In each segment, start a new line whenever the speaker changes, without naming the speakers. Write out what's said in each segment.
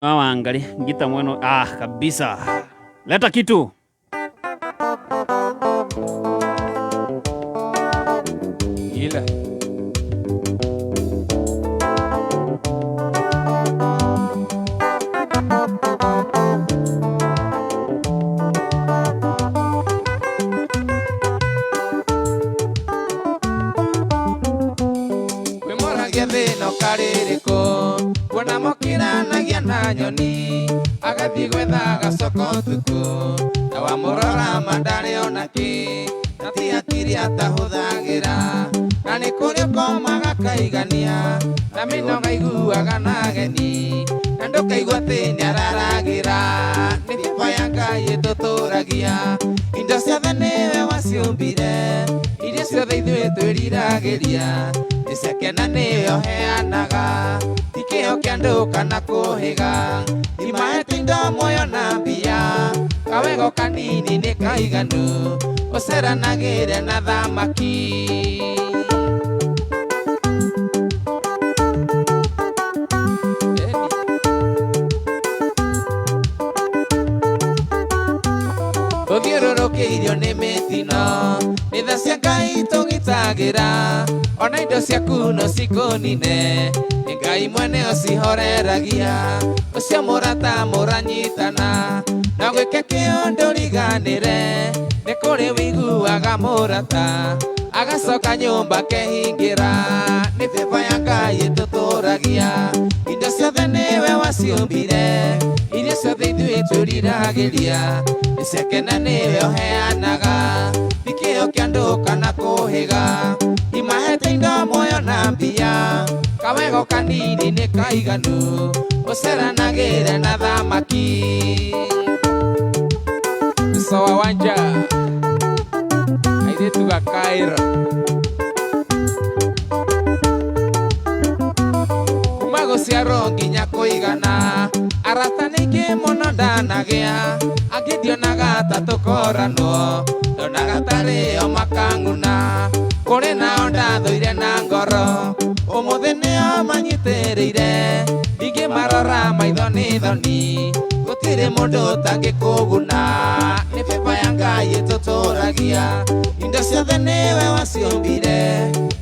Mama angalia ngita mweno kabisa. Leta kitu.
Ila Kwimoragia thina ukaririko kuona mokiranagia na nyoni agathie gwetha gacoko tuku na wamurora mandari onaki na ti akiri atahuthagira na nĩ kũrĩ ũkomaga kaigania na mĩnoga iguaga na ageni na ndũkaigua atĩ nĩararagĩra nĩ thipa ya Ngai ĩtũtũragia indo ciothe nĩwe waciũmbire iria ciothe ithuĩ twĩriragĩria nĩ ciake na nĩwe ũheanaga ti kĩo kĩa andũ kana kũhĩga imahete indo muoyo na mbia kawego kanini nĩ kaiganu ũceranagĩre na thamaki. Tũthiũrũrũkĩirio nĩ mĩtino nĩ tha cia Ngai tũgitagĩra ona indo ciaku no cikũnine nĩ Ngai mwene ũcihoreragia ũcio mũrata mũranyitana na gwĩke kĩo ndũriganĩre nĩ kũrĩ wĩiguaga mũrata agacoka nyũmba kehingĩra nĩ beba ya Ngai ĩtũtũragia indo ciothe nĩwe waciũmbire iria ciothe ithuĩ twĩriragĩria nĩ ciake na nĩwe ũheanaga ti kĩo kĩa andũ kana kũhĩga imahete indo muoyo na mbia kawego kanini nĩ kaiganu ũceranagĩre na thamaki. Sawa wanja airĩtu gakaĩra kuma gũciarwo nginya kũigana arata nĩingĩ mũno ndanagĩa angĩ ndionaga ta tũkoranwo ndonaga tarĩ o makang'una kũrĩ nao ndathũire na ngoro ũmũthĩ nĩo manyitĩrĩire ingĩmarora maitho nĩ thoni gũtirĩ mũndũ ũtangĩkũguna nĩ beba ya Ngai ĩtũtũragia indo ciothe nĩwe waciũmbire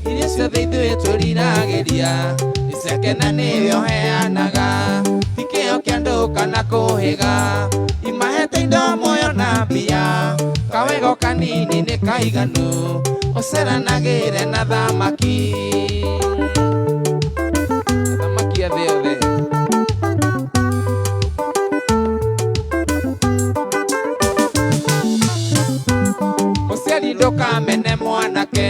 iria ciothe ithuĩ twĩriragĩria nĩ ciake na nĩwe ũheanaga ti kĩo kĩa andũ kana kũhĩga imahete indo muoyo na mbia kawego kanini nĩ kaiganu ũceranagĩre na thamaki. Thamaki ya thĩ yothe mũciari ndũkamene mwanake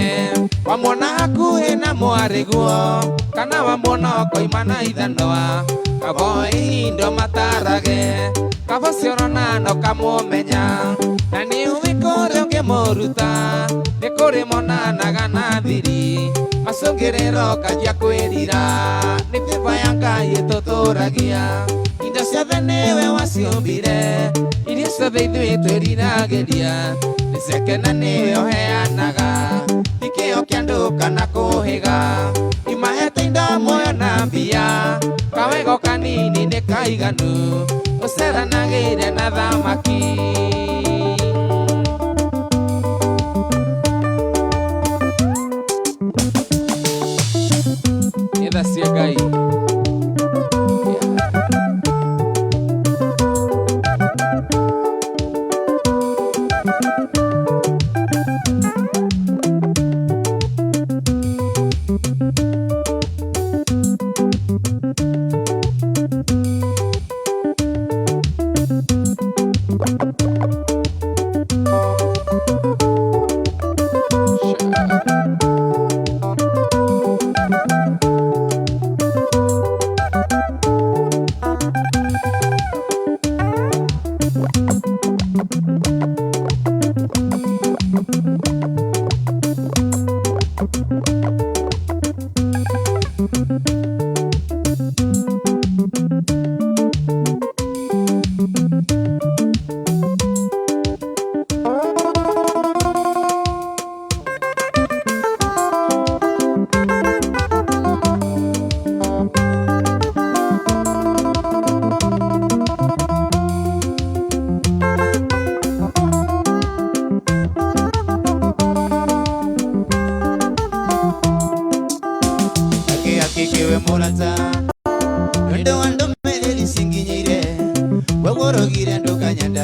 wamwona hakuhĩ na mwarĩguo kana wamwona okoima na ithanwa kabo ihindo matarage kabo ciorona no kamũmenya na nĩ ũĩ kũrĩa ũngĩmũruta nĩ kũrĩ monanaga na thiri macũngĩrĩro kanjia kwĩrira nĩ beba ya Ngai ĩtũtũragia indo ciothe nĩwe waciũmbire iria ciothe ithuĩ twĩriragĩria nĩ ciake na nĩwe ũheanaga ti kĩo kĩa andũ kana kũhĩga imahete indo muoyo na mbia kawego kanini nĩ kaiganu ũceranagĩre na thamaki. Nĩ tha cia Ngai.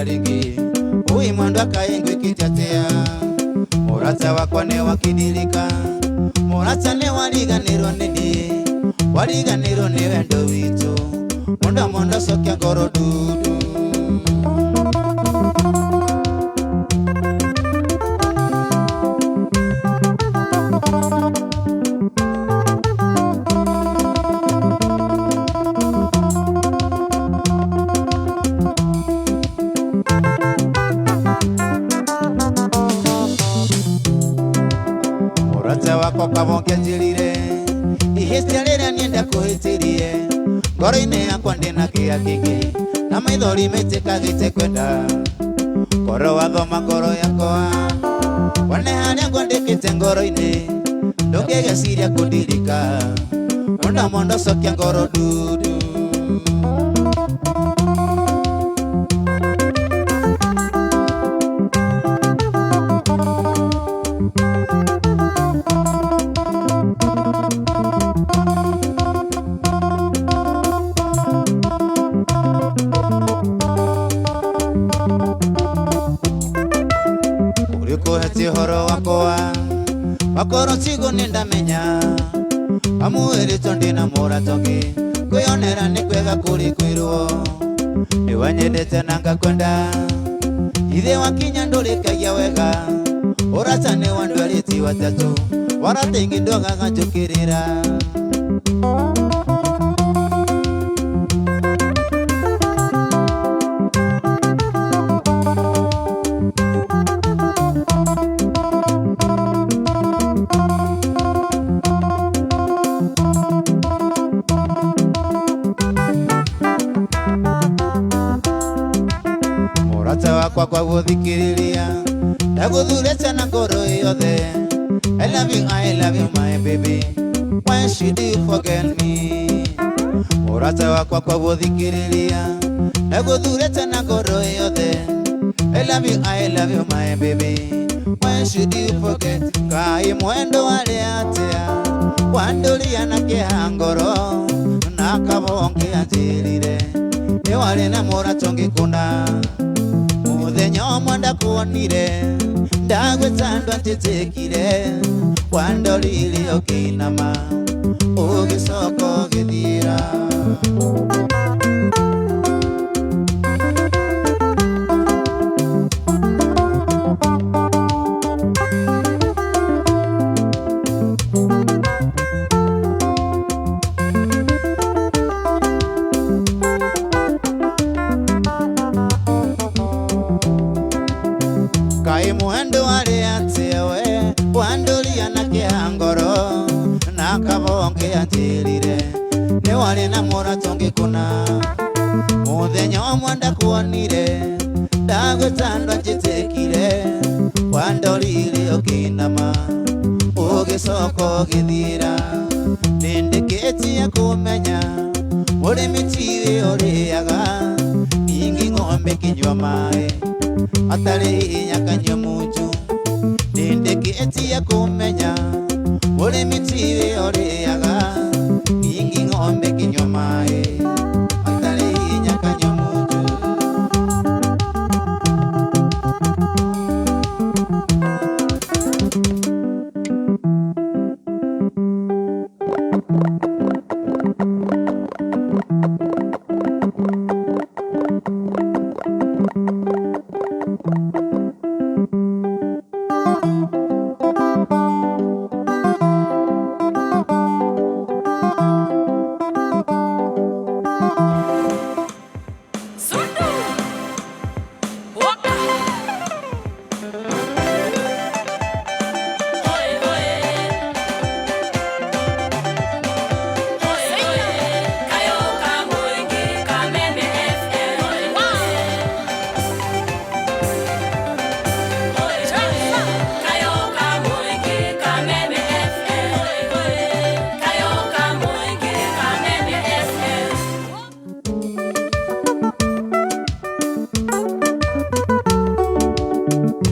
rĩa rĩngĩ ũĩ mwendwa kaĩ ngwĩkĩte atĩa mũrata wakwa nĩ wakidirika mũrata nĩ wariganĩrwo nĩ niĩ wariganĩrwo nĩ wendo witũ mondo cokia ngoro dudu mũrata wakwa kabongia njĩrire ihĩtia rĩrĩa nienda kũhĩtĩrie ngoro-inĩ yakwa ndĩna kĩya kĩngĩ na maithori mĩtĩkagĩte kwenda ngoro wathoma ngoro yakwa wone harĩa ngwandĩkĩte ngoro-inĩ ndũngĩgeciria kũndirika mondo cokia ngoro dudu horo wakwa wakoro sigo nindamenya amuĩrĩtwo ndĩna mũrata ũngĩ kwĩyonera nĩ kwega kũrĩ kwĩrwo nĩ wanyendete na ngakwenda ithe wakinya ndũrĩkagia wega ũrata nĩ wa andũ arĩti watatũ warata ingĩ ndogaga njũkĩrĩra wakwa kwa gũthikĩrĩria ndagũthurĩte na ngoro yothe I love you my baby why should you forget me mũrata wakwa kwa gũthikĩrĩria ndagũthurĩte na ngoro yothe I love you my baby why should you forget kaĩ mwendo warĩ atĩa wandũria na kĩeha ngoro na kabongia njĩrire nĩ warĩ na mũrata ũngĩkũna mũthenya ũmwe ndakuonire ndagwĩtandwa njĩtĩkire wandorire ũkĩinama ũgĩcoka ũgĩthiĩra kaĩ mwendo warĩ atĩa we wandoria na kĩeha ngoro na kabongia njĩrire nĩ warĩ na mũrata ũngĩkũna mũthenya ũmwe ndakuonire ndagwĩtandwa njĩtĩkire wandorire ũkĩinama ũgĩcoka ũgĩthiĩra nĩndĩkĩtie kũmenya ũrĩmi tiwe ũrĩaga ningĩ ng'ombe kĩnyua maĩ atarĩ hinya kanyua munju nĩndĩkĩtie kũmenya ũrĩmi tiwe ũrĩaga ningĩ ng'ombe kĩnyua maĩ atarĩ hinya kanyua munju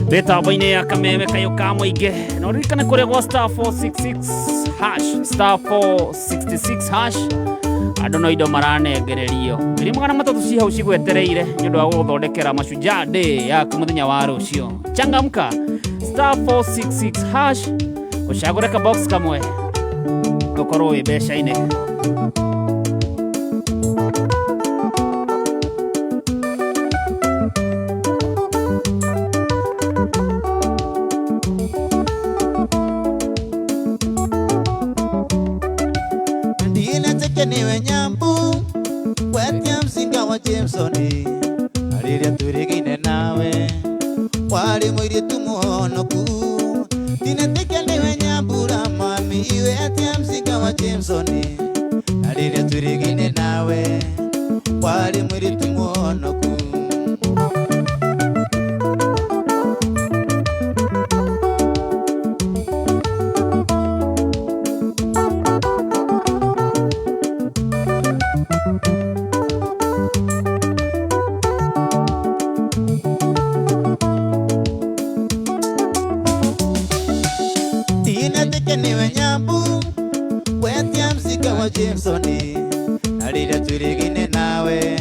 Mĩtambo-inĩ ya kameme kayo ka mũingĩ na ũririkane kũrĩa gwa *466# *466# andå no indo maranegererio iri magana matatu ci hau cigwetereire nĩ ũndũ wa gũgũthondekera Mashujaa Day yaku mũthenya wa rũciũ. Changamka *466# ũcagũre ka box kamwe ũkorwo wĩ mbeca-inĩ.
Niwe nyambu wetia msinga wa Jamesoni ariria turigine nawe wari muiritu muhonoku tineteke niwe nyambu ra mami wetia msinga wa Jamesoni ariria turigine nawe wari muiritu muhonoku niwe nyambu wetia msinga wa Jamesoni ariria turigine nawe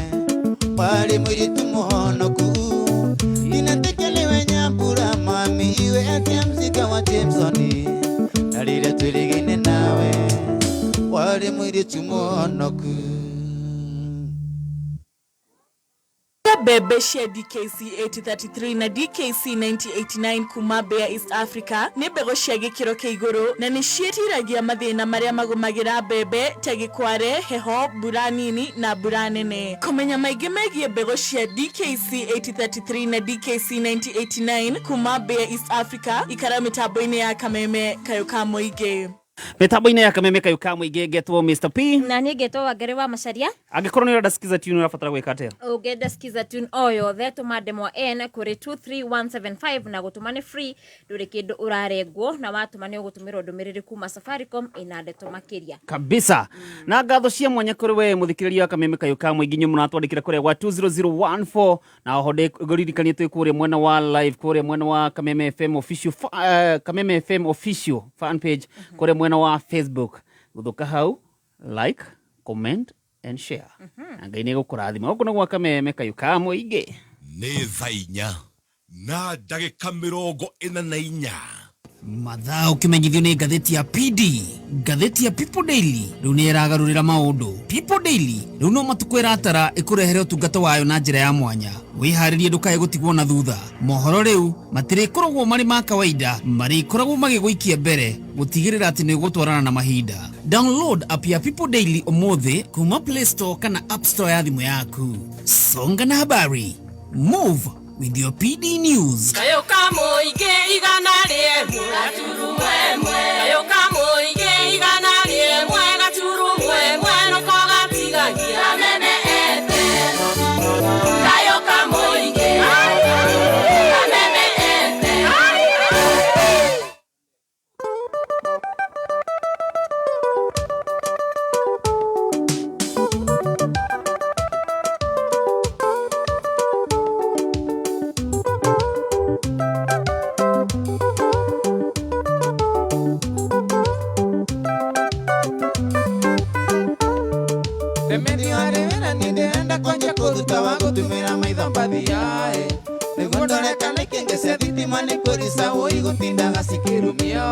wari muiritu muhonoku tineteke niwe nyambu ra mami wetia msinga wa Jamesoni ariria turigine nawe wari muiritu muhonoku.
Bebe cia DKC 8033 na DKC 9089 kuma Bea East Africa nĩ mbegũ cia gĩkĩro kĩa igũrũ na nĩ ciĩtiragia mathĩna marĩa magũmagĩra mbembe ta gĩkware, heho, mbura nini na mbura nene. Kũmenya maingĩ megiĩ mbegũ cia DKC 8033 na DKC 9089 kuma Bea East Africa ikara mĩtambo-inĩ ya Kameme Kayũ ka Mũingĩ.
Mitambo-inĩ ya Kameme Kayũ ka Mũingĩ ngetwo Mr P
na niĩ ngetwo Wangari wa Macharia.
Angĩkorwo nĩ ũrenda skiza tune ũrabatara gwĩka atĩa?
Ũngĩenda skiza tune o yothe tũma ndemwa N kũrĩ 23175 na gũtũma nĩ free ndũrĩ kĩndũ ũrarengwo na watũma nĩ ũgũtũmĩrwo ndũmĩrĩri kuma Safaricom ina ndeto makĩria
kabisa. Na ngatho cia mwanya kũrĩ we mũthikĩrĩria wa Kameme Kayũ ka Mũingĩ nyumu natwandĩkĩra kũrĩa gwa 20014 na oho ngũririkanie twĩ kũrĩa mwena wa live kũrĩa mwena wa Kameme FM official Kameme FM official fan page kũrĩa mwena wa Facebook gũthũka hau like comment and share na Ngai nĩ gũkũrathima gũkũ nĩ gwa Kameme Kayũ ka Mũingĩ
nĩ thaa 4 na ndagĩka 44
mathaa ũkĩmenyithio nĩ ngathĩti ya PD ngathĩti ya People Daily rĩu nĩ ĩragarũrĩra maũndũ. People Daily rĩu no matukũ ĩratara ĩkũrehere ũtungata wayo na njĩra ya mwanya. Wĩharĩrie ndũkae gũtigwo na thutha. Mohoro rĩu matirĩkoragwo marĩ ma kawaida, marĩkoragwo magĩgũikia mbere gũtigĩrĩra atĩ nĩ ũgũtwarana na mahinda. Download app ya People Daily ũmũthĩ kuma Play Store kana App Store ya thimũ yaku. Songa na habari. Move with your PD News.
Kayũ ka Mũingĩ igana rĩmwe gaturumo ĩmwe. Kayũ ka Mũingĩ igana rĩmwe gaturumo ĩmwe no kogatigagia Kameme FM. Kayũ ka Mũingĩ Kameme FM.
Kuruta wa gutumira maitho mbathiae niguo ndorekane kĩngĩcia thitima nĩ kũrica ũi gũtindaga cikĩrumio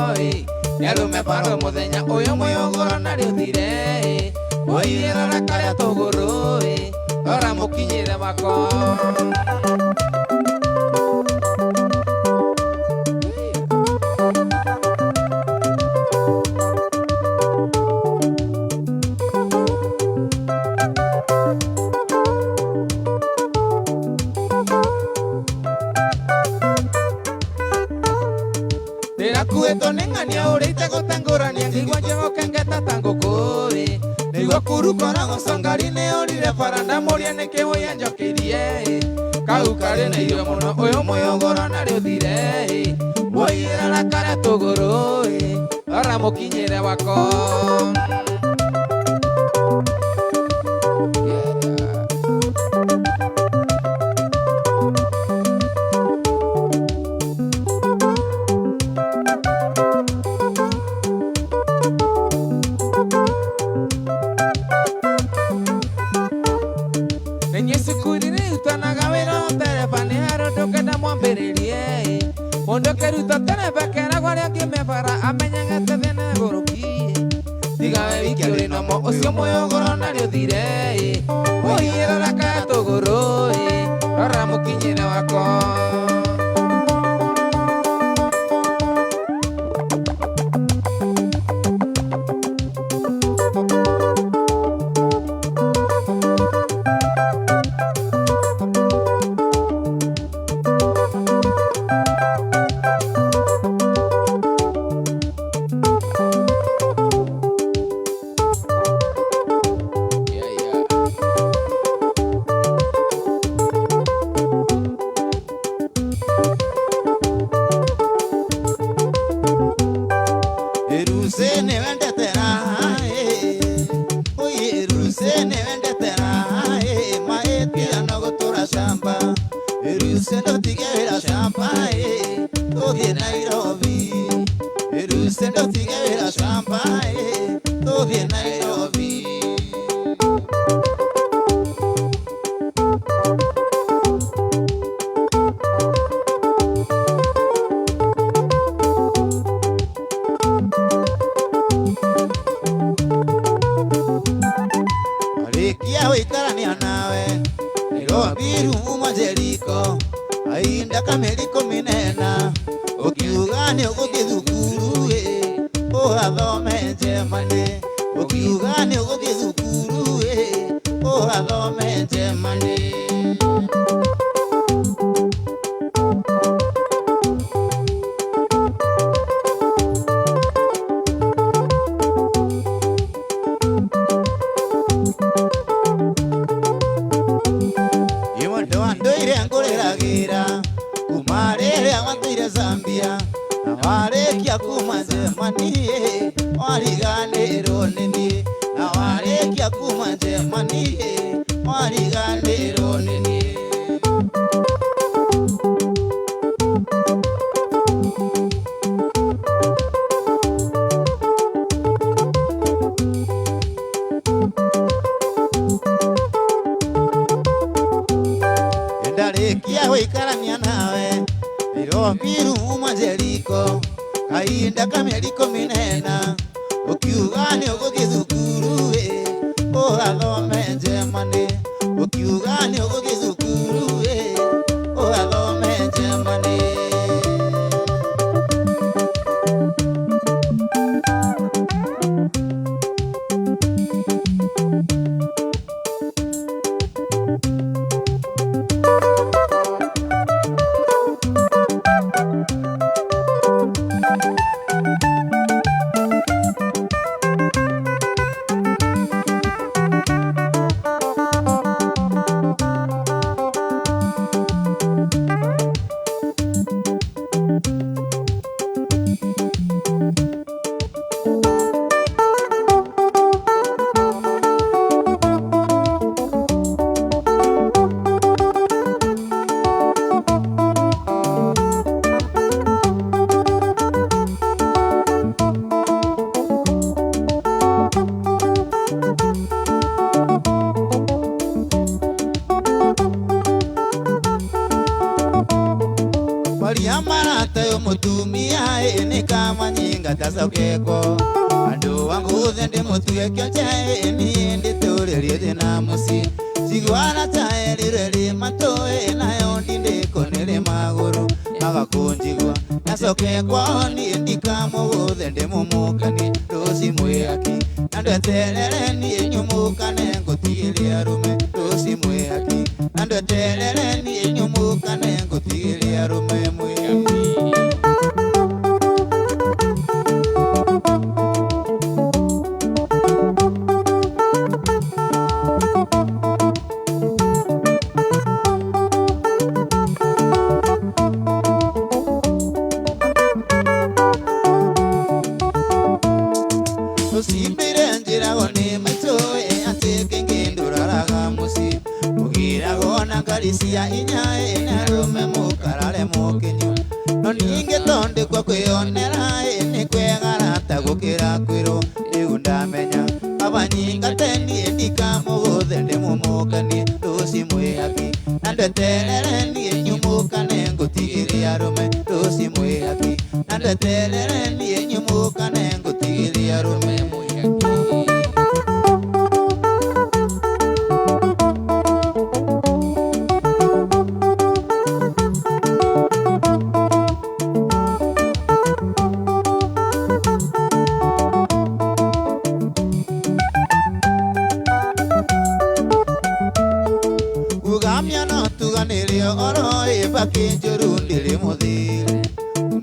nĩarume paro mũthenya ũyũ mwĩũgũro na rĩũthire ũirĩra karĩa tũgũrũ ora mũkinyĩre bako. Kueto nengania urite gutangurania ngigwa njogo kengeta tangukuri niguo kurukora gocongari ni urire baranda muria nikihoya njokirie kau kari na irio muno uyu mwĩũgũro na rĩũthire woirĩra karĩa tũgũrũ ora mũkinyĩre wako.
Nenye sukuri utanaga wira terefani haro ndukenda mwambiririe mundu kiruta terebekera gwaria ngimebara amenyagete thina gurukie tigawe wiki uri nomo ucio muyogoro nari uthire uhiira raka tuguru rora mukinyire wako
Andu wangu thende mutuge kyoche ni nditurerie thina muci sigwana tae rireri matoe nayo ndinde konere maguru magakunjigwa nacoke kwao ni ndikamuguthe ndimumukani ruci mwihaki nandweterere ni nyumukane ngutigiria rume ruci mwihaki nandweterere ni nyumukane ngutigiria rume mwihaki. Cia inyae na rume mukarare mukinyo no ninge tonde kwa kwionera ni kwegara ta gukira kwiro riu ndamenya kabanyinga teni endika muguthe ndimumukani rusi mwihaki nandeterere nyumukane ngutigiria rume rusi mwihaki nandeterere nyumukane ngutigiria rume mwihaki. Kinjuru ndiri muthire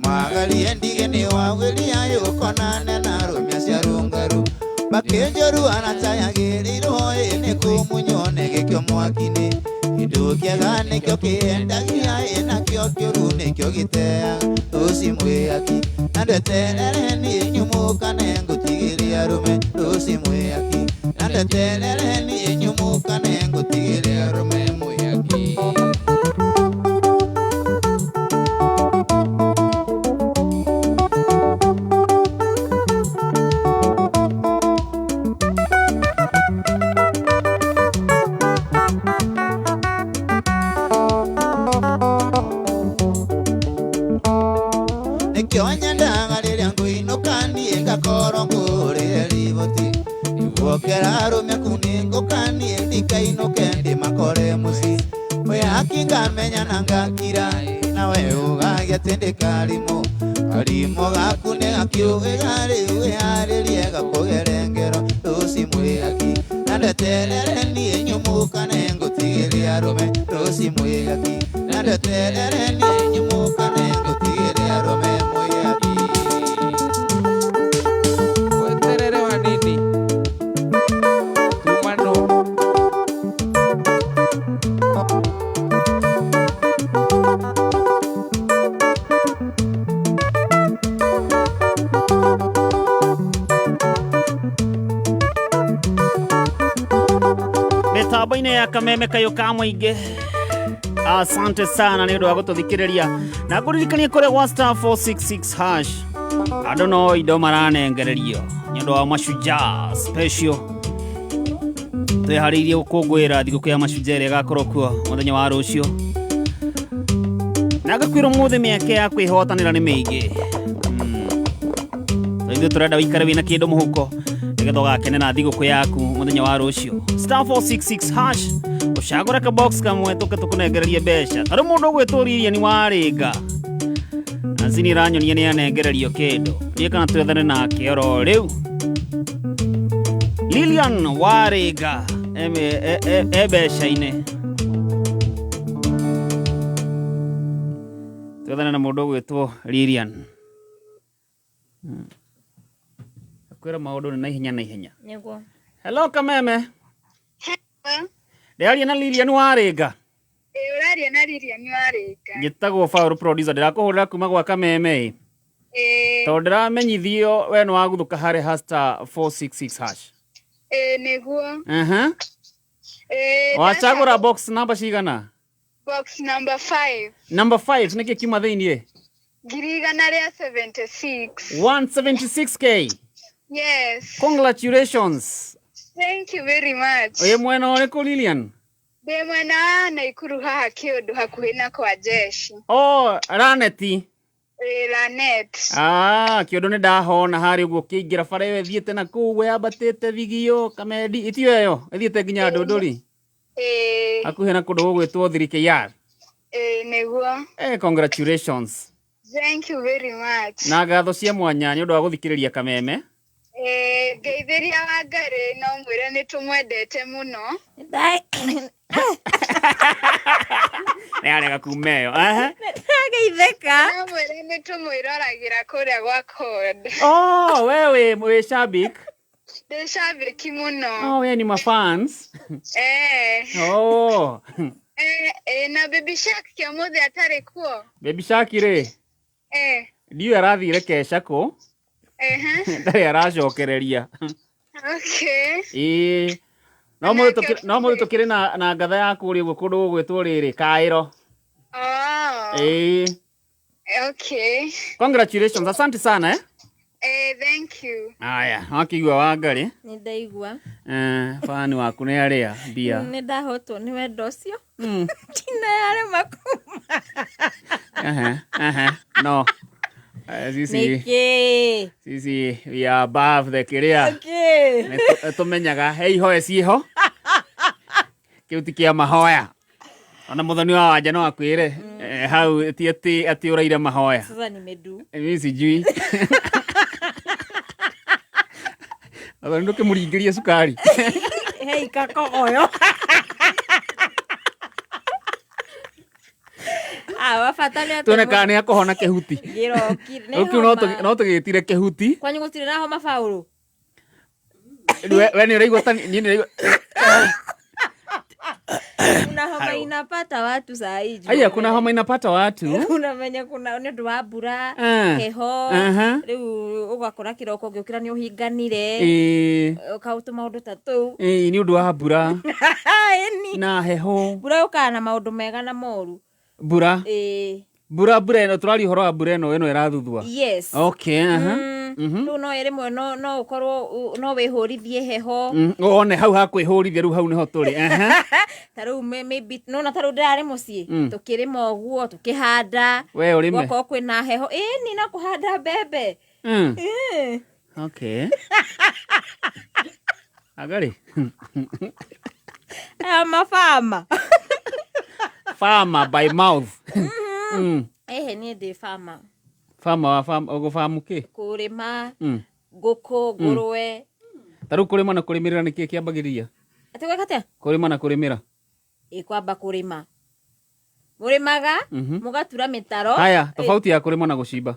magari endige ni wawiria yukonane na rumia cia rungaru bakinjuru anatayagirirwo ni kumunyone gikyo mwakini indu kiega nikyo kiendagia nakyo kiuru nikyo gitea rusi mwihaki nandeterere ni nyumukane ngutigiria rume rusi mwihaki nandeterere ni nyumukane ngutigiria rume mwihaki. Keraro me kuningo kani endika ino kendi makore musi we akinga menya nanga kirai na we ugagia tende kalimo kalimo gakune akiuwe gari we areliega kogerengero rusi mwihaki nandeterere ni nyumukane ngutigiria rume rusi mwihaki nandeterere ni nyumukane ngutigiria rume mwihaki.
Weterere wa nini?
Metabaine ya kameme kayuka mwige. Asante sana ni ndo gututhikireria na kuririkania kore wa star 466 hash. I don't know ido marane ngererio nyondo wa mashujaa special twihariirie gukungwira thiguku ya mashujaa ria gakorwo kuo muthenya wa rucio na gakwiro muthe miake ya kwihotanira ni miingi ithuĩ turenda wikare wina kindu muhuko nigetha ugakene na thiguku yaku muthenya wa rucio star 466 hash ucagura ka box kamwe tukunengererie mbeca tari mundu gwituriria ni waringa azini ranyonia ni anengererio kindu nie kana twethane nake oro riu Lilian Waringa mbeca-inĩ twethane na mundu gwitwo Lilian akwira maundu ni na ihenya
niguo.
Hello kameme. Ndiaria na Lilian Waringa.
Uraria na Lilian Waringa.
Ngitagwo Fauru producer ndirakuhurira kuma gwa kameme. Tondu ndiramenyithio we no waguthuka hari hasta 466 hash.
Niguo.
Wachagura box number cigana?
Box number 5.
Number 5 niki kiuma thiini
Girigana ria 76.
176k.
Yes.
Congratulations.
Thank you very much.
Oye mwena uriku Lilian?
Be mwena na ikuru haha kiundu hakuhi na kwa jeshi.
Oh, Raneti.
Lanet.
Kiundu ni ndahona hari uguo kiingira bara iyo thiete na kuu we ambatite vigio kamedi itio yo ithiete nginya ndunduri. Hakuhi na kundu gugwitwo Thirikeyar.
Niguo.
Congratulations.
Thank you very much.
Na ngatho cia mwanya ni undu wa guthikiriria kameme.
Ngeithiria wa Ngai no mwire ni tumwendete muno.
Nĩarega kumeyo
Geitheka
no mwire ni tumwiragira kuria gwa code.
Wewe mwe shabik.
Ndi shabiki muno.
We ni mafans.
Na Baby Shark kia muthe atari kuo.
Baby Shark ri ndiyo arathire kesha ku ndari aracokereria.
Okay.
No mu tukire na ngatha ya kuri uguo kundu gwitwo riri Kairo.
Okay.
Congratulations, asante sana
Thank you.
Aya, wakigwa Wangari.
Nĩ ndaigua.
Fani waku nĩ arĩa mbia.
Nĩ ndahotwo nĩ wendo ũcio. Tina yale makuma.
No. Sisi we are above the kiria.
Okay.
Tumenyaga hei hoe ciho. Kiuti kia mahoya. Ona muthoni wa wanja no akwire hau ti ati uraire mahoya.
Sasa nimedu.
Mimi sijui. Aba ndoke muringirie sukari.
Hei kakogoyo. Wafatania
tuoneka nĩ akũhona kĩhuti. No tũgĩtire kĩhuti.
Kwanyu gũtirĩ na homa Paulo.
We nĩ ũraigua ta niĩ nĩ ũraigua.
Kuna homa inapata watu saa hii.
Aya, kuna homa inapata watu.
Unamenya kuna nĩ ũndũ wa mbura, heho. Rĩu ũgakora kĩroko ũgĩũkĩra nĩ ũhinganire. Ũkaũtũ maũndũ ta tũu.
Nĩ ũndũ wa mbura. Na heho.
Mbura yũkaga na maũndũ mega na moru.
Mbura mbura ĩno tũrari ũhoro wa mbura ĩno ĩrathuthua.
Yes.
Okay,
Rĩu no ĩrĩmwe no ũkorwo no wĩhũrithie heho.
One hau ha kwĩhũrithia rĩu hau nĩho tũrĩ.
Ta rĩu maybe no na ta rĩu ndĩrarĩ mũciĩ tũkĩrĩma ũguo tũkĩhanda.
We ũrĩme.
Gũkorwo kwĩna heho. Ni na kũhanda mbembe.
Okay. Agari.
Mafama.
Farmer by mouth.
Niĩ ndĩ farmer.
Ũgũfamu kĩ?
Kũrĩma, ngũkũ, ngũrwe.
Ta rĩu kũrĩma na kũrĩmĩra nĩkĩ kĩambagĩrĩria?
Atĩ gwĩka atĩa?
Kũrĩma na kũrĩmĩra.
Kwamba kũrĩma. Mũrĩmaga, mũgatura mĩtaro.
Haya, tofauti ya kũrĩma na gũcimba.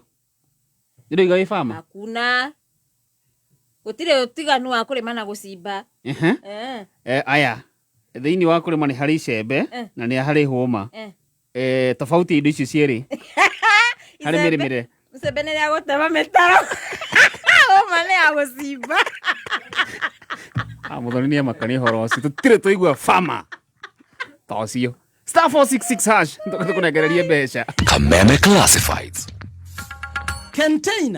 Nĩndoiga wĩ farmer?
Hakuna. Gũtirĩ ũtiganu wa kũrĩma na gũcimba.
Aya, thĩinĩ wa kũrĩma nĩ harĩ icembe na nĩ harĩ hũma. Tofauti indo icio cierĩ. Harĩ mĩrĩmĩre.
Icembe nĩ rĩa gũtema mĩtaro. Hũma nĩ ya gũcimba.
Mũthoni nĩ amakania ũhoro ũcio. Tũtirĩ tũigua farmer ta ũcio. Star 466#. Tũkũnengererie mbeca.
Kameme Classifieds.
Container